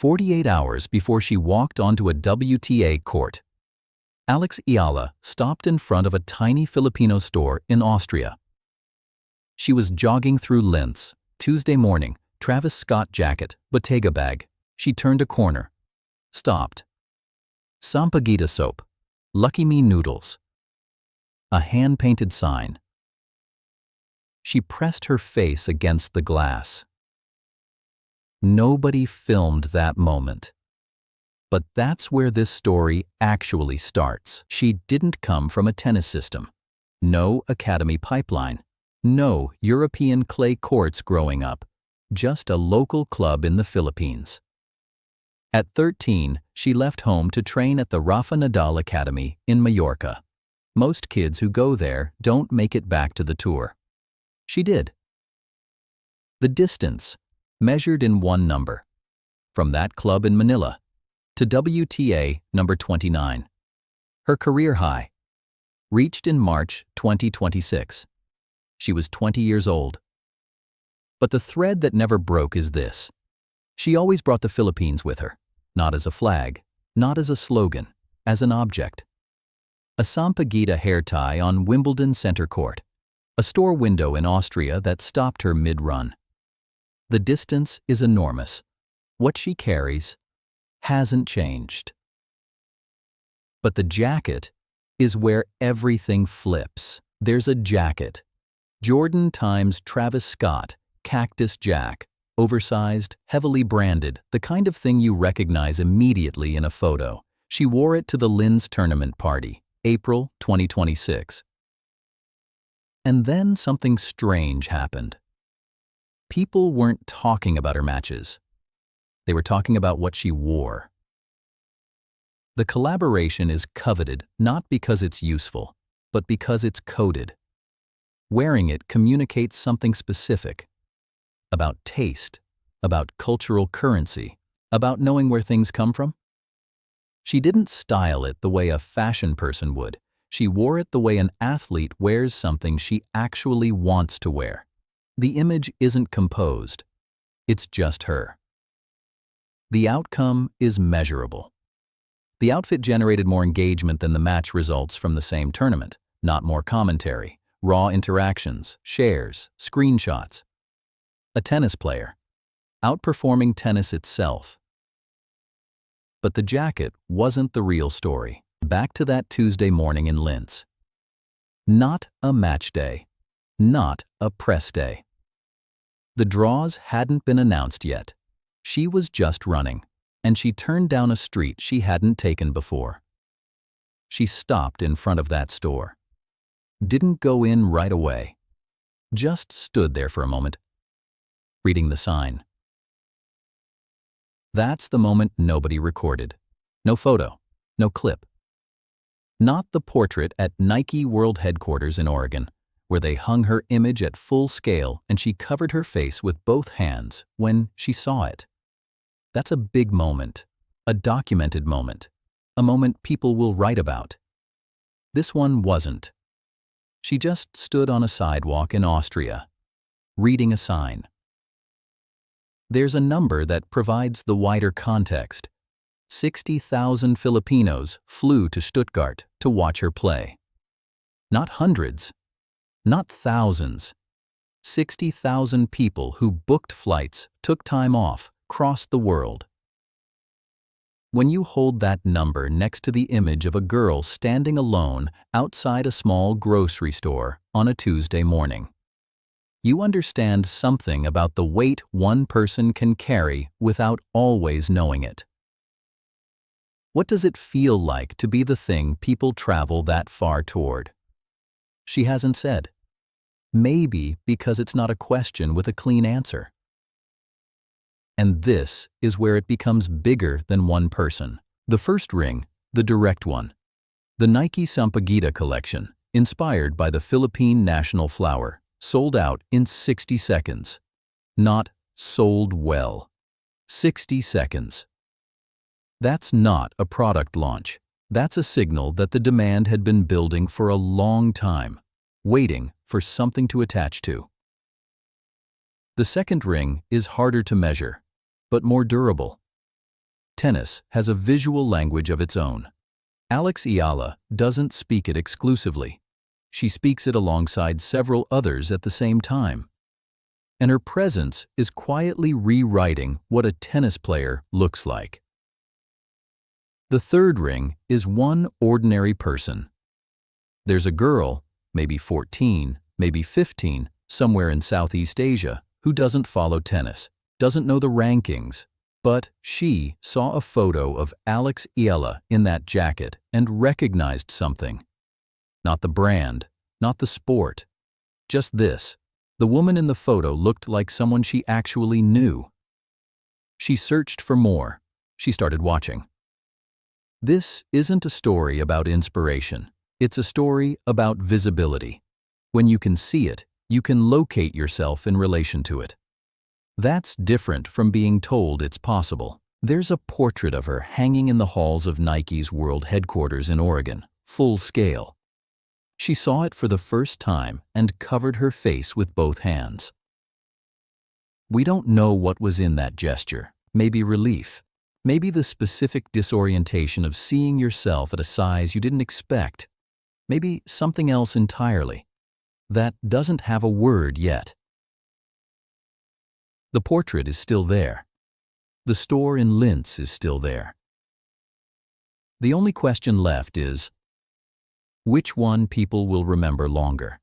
48 hours before she walked onto a WTA court, Eala stopped in front of a tiny Filipino store in Austria. She was jogging through Linz, Tuesday morning, Travis Scott jacket, Bottega bag. She turned a corner. Stopped. Sampaguita soap. Lucky Me noodles. A hand-painted sign. She pressed her face against the glass. Nobody filmed that moment. But that's where this story actually starts. She didn't come from a tennis system. No academy pipeline. No European clay courts growing up. Just a local club in the Philippines. At 13, she left home to train at the Rafa Nadal Academy in Mallorca. Most kids who go there don't make it back to the tour. She did. The distance, measured in one number. From that club in Manila to WTA number 29. Her career high. Reached in March 2026. She was 20 years old. But the thread that never broke is this. She always brought the Philippines with her, not as a flag, not as a slogan, as an object. A Sampaguita hair tie on Wimbledon Centre Court, a store window in Austria that stopped her mid-run. The distance is enormous. What she carries hasn't changed. But the jacket is where everything flips. There's a jacket. Jordan times Travis Scott, Cactus Jack, oversized, heavily branded, the kind of thing you recognize immediately in a photo. She wore it to the Linz tournament party, April 2026. And then something strange happened. People weren't talking about her matches. They were talking about what she wore. The collaboration is coveted not because it's useful, but because it's coded. Wearing it communicates something specific. About taste, about cultural currency, about knowing where things come from. She didn't style it the way a fashion person would. She wore it the way an athlete wears something she actually wants to wear. The image isn't composed. It's just her. The outcome is measurable. The outfit generated more engagement than the match results from the same tournament, not more commentary, raw interactions, shares, screenshots. A tennis player, outperforming tennis itself. But the jacket wasn't the real story. Back to that Tuesday morning in Linz. Not a match day. Not a press day. The draws hadn't been announced yet. She was just running, and she turned down a street she hadn't taken before. She stopped in front of that store. Didn't go in right away. Just stood there for a moment, reading the sign. That's the moment nobody recorded. No photo, no clip. Not the portrait at Nike World Headquarters in Oregon, where they hung her image at full scale and she covered her face with both hands when she saw it. That's a big moment, a documented moment, a moment people will write about. This one wasn't. She just stood on a sidewalk in Austria, reading a sign. There's a number that provides the wider context. 60,000 Filipinos flew to Stuttgart to watch her play. Not hundreds, not thousands. 60,000 people who booked flights, took time off, crossed the world. When you hold that number next to the image of a girl standing alone outside a small grocery store on a Tuesday morning, you understand something about the weight one person can carry without always knowing it. What does it feel like to be the thing people travel that far toward? She hasn't said. Maybe because it's not a question with a clean answer. And this is where it becomes bigger than one person. The first ring, the direct one. The Nike Sampaguita collection, inspired by the Philippine national flower, sold out in 60 seconds. Not sold well. 60 seconds. That's not a product launch. That's a signal that the demand had been building for a long time, waiting for something to attach to. The second ring is harder to measure, but more durable. Tennis has a visual language of its own. Eala doesn't speak it exclusively. She speaks it alongside several others at the same time. And her presence is quietly rewriting what a tennis player looks like. The third ring is one ordinary person. There's a girl, maybe 14, maybe 15, somewhere in Southeast Asia, who doesn't follow tennis, doesn't know the rankings, but she saw a photo of Eala in that jacket and recognized something. Not the brand, not the sport, just this. The woman in the photo looked like someone she actually knew. She searched for more. She started watching. This isn't a story about inspiration. It's a story about visibility. When you can see it, you can locate yourself in relation to it. That's different from being told it's possible. There's a portrait of her hanging in the halls of Nike's world headquarters in Oregon, full scale. She saw it for the first time and covered her face with both hands. We don't know what was in that gesture. Maybe relief. Maybe the specific disorientation of seeing yourself at a size you didn't expect. Maybe something else entirely. That doesn't have a word yet. The portrait is still there. The store in Linz is still there. The only question left is, which one people will remember longer?